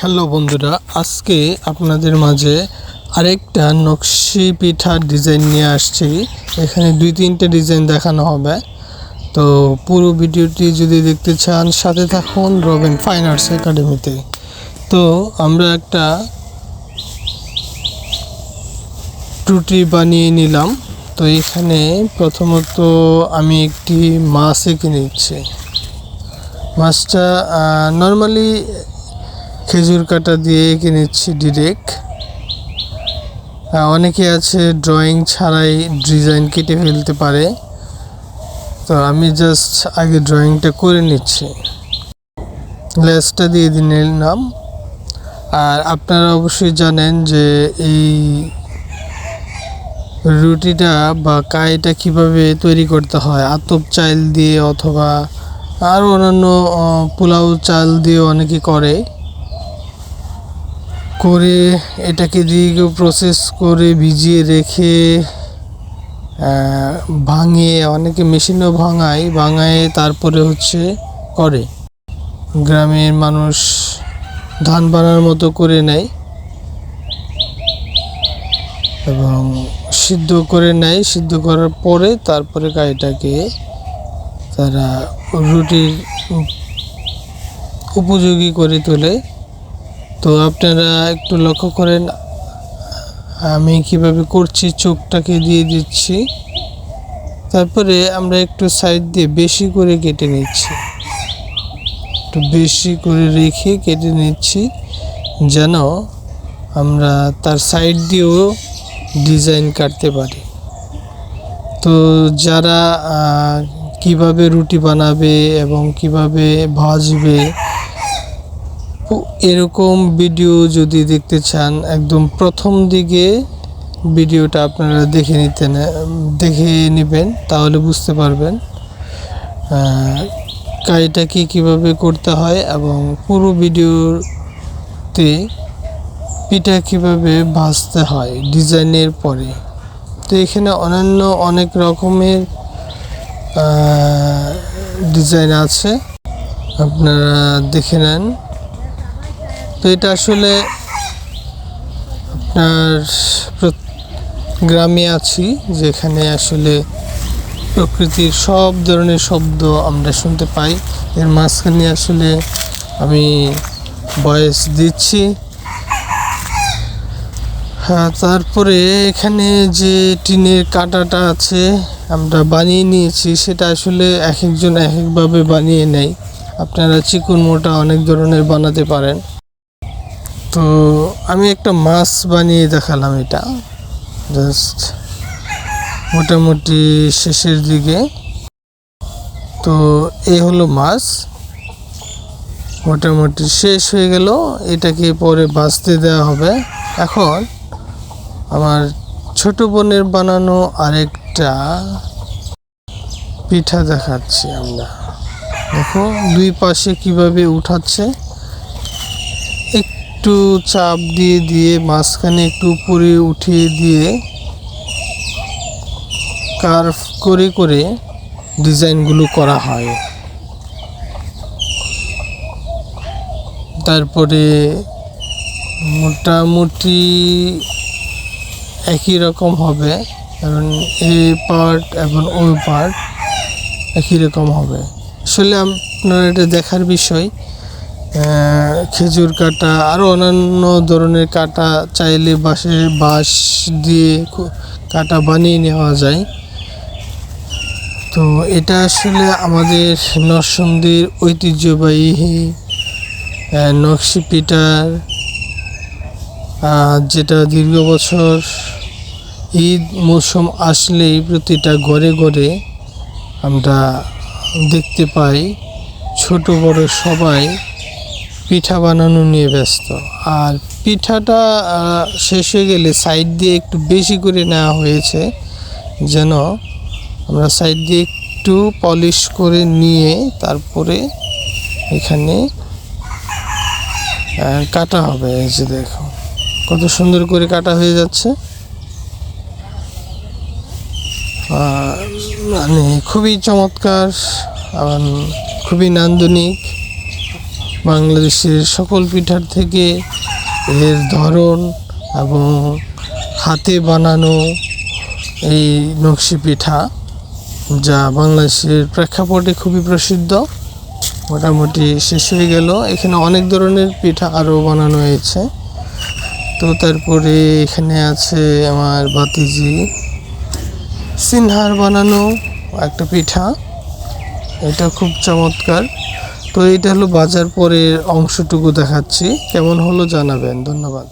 Hello বন্ধুরা, আজকে আপনাদের মাঝে আরেকটা নকশি পিঠার ডিজাইন নিয়ে আসছি। এখানে 2-3টে ডিজাইন দেখানো হবে। তো পুরো ভিডিওটি যদি দেখতে চান সাথে থাকুন রবিন ফাইন আর্টস একাডেমিতে। তো আমরা একটা রুটি বানিয়ে নিলাম। তো এখানে প্রথমত আমি একটি মাছ এঁকে নিচ্ছি। মাছটা নর্মালি খেজুর কাটা দিয়ে এঁকে নিচ্ছি ডিরেক্ট। অনেকে আছে ড্রয়িং ছাড়াই ডিজাইন কেটে ফেলতে পারে, তো আমি জাস্ট আগে ড্রয়িংটা করে নিচ্ছি। লেসটা দিয়ে নিলাম। আর আপনারা অবশ্যই জানেন যে এই রুটিটা বা কাইটা কিভাবে তৈরি করতে হয়। আতপ চাল দিয়ে অথবা আরও অন্যান্য পোলাও চাল দিয়ে অনেকে করে এটাকে দীর্ঘ প্রসেস করে ভিজিয়ে রেখে ভাঙিয়ে, অনেকে মেশিনেও ভাঙায় তারপরে করে। গ্রামের মানুষ ধান বানার মতো করে নেয় এবং সিদ্ধ করে নেয়। সিদ্ধ করার পরে তারপরে কাইটাকে তারা রুটির উপযোগী করে তোলে। তো আপনারা একটু লক্ষ্য করেন আমি কিভাবে করছি। চোখটাকে দিয়ে দিচ্ছি, তারপরে আমরা একটু সাইড দিয়ে বেশি করে কেটে নিচ্ছি, একটু বেশি করে রেখে কেটে নিচ্ছি যেন আমরা তার সাইড দিয়েও ডিজাইন কাটতে পারি। তো যারা কিভাবে রুটি বানাবে এবং কিভাবে ভাজবে এরকম ভিডিও যদি দেখতে চান, একদম প্রথম দিকে ভিডিওটা আপনারা দেখে নেবেন, তাহলে বুঝতে পারবেন কাইটাকে কিভাবে করতে হয় এবং পুরো ভিডিওতে পিঠা কিভাবে ভাজতে হয় ডিজাইনের পরে। তো এখানে অন্যান্য অনেক রকমের ডিজাইন আছে, আপনারা দেখে নেন। তো এটা আসলে আপনার গ্রামে আছি, যেখানে আসলে প্রকৃতির সব ধরনের শব্দ আমরা শুনতে পাই। এর মাঝখানে আসলে আমি ভয়েস দিচ্ছি। হ্যাঁ, তারপরে এখানে যে টিনের কাঁটাটা আছে আমরা বানিয়ে নিয়েছি, সেটা আসলে এক একজন এক একভাবে বানিয়ে নেয়। আপনারা চিকন মোটা অনেক ধরনের বানাতে পারেন। তো আমি একটা মাছ বানিয়ে দেখালাম, এটা জাস্ট মোটামুটি শেষের দিকে। তো এই হলো মাছ, মোটামুটি শেষ হয়ে গেল। এটাকে পরে ভাজতে দেওয়া হবে। এখন আমার ছোট বোনের বানানো আরেকটা পিঠা দেখাচ্ছি আমরা। দেখো দুই পাশে কিভাবে উঠাচ্ছে, একটু চাপ দিয়ে মাঝখানে একটু উপরে উঠিয়ে দিয়ে কার্ভ করে ডিজাইনগুলো করা হয়। তারপরে মোটামুটি একই রকম হবে, কারণ এই পার্ট এবং ওই পার্ট একই রকম হবে। আসলে আপনার এটা দেখার বিষয়। খেজুর কাটা আরও অন্যান্য ধরনের কাটা চাইলে বাঁশ দিয়ে কাটা বানিয়ে নেওয়া যায়। তো এটা আসলে আমাদের নরসিংদীর ঐতিহ্যবাহী নকশি পিঠার, যেটা দীর্ঘ বছর ঈদ মৌসুম আসলেই প্রতিটা ঘরে ঘরে আমরা দেখতে পাই। ছোট বড় সবাই পিঠা বানানো নিয়ে ব্যস্ত। আর পিঠাটা শেষ হয়ে গেলে সাইড দিয়ে একটু বেশি করে নেওয়া হয়েছে, যেন আমরা সাইড দিয়ে একটু পলিশ করে নিয়ে তারপরে এখানে কাটা হবে। এই যে দেখো কত সুন্দর করে কাটা হয়ে যাচ্ছে, মানে খুবই চমৎকার, খুবই নান্দনিক। বাংলাদেশের সকল পিঠার থেকে এর ধরন এবং হাতে বানানো এই নকশি পিঠা, যা বাংলাদেশের প্রেক্ষাপটে খুবই প্রসিদ্ধ, মোটামুটি শেষ হয়ে গেল। এখানে অনেক ধরনের পিঠা আরও বানানো হয়েছে। তো তারপরে এখানে আছে আমার ভাতিজি সিনহার বানানো একটা পিঠা, এটা খুব চমৎকার। তো এটা হলো বাজার পরের অংশটুকু দেখাচ্ছি, কেমন হলো জানাবেন। ধন্যবাদ।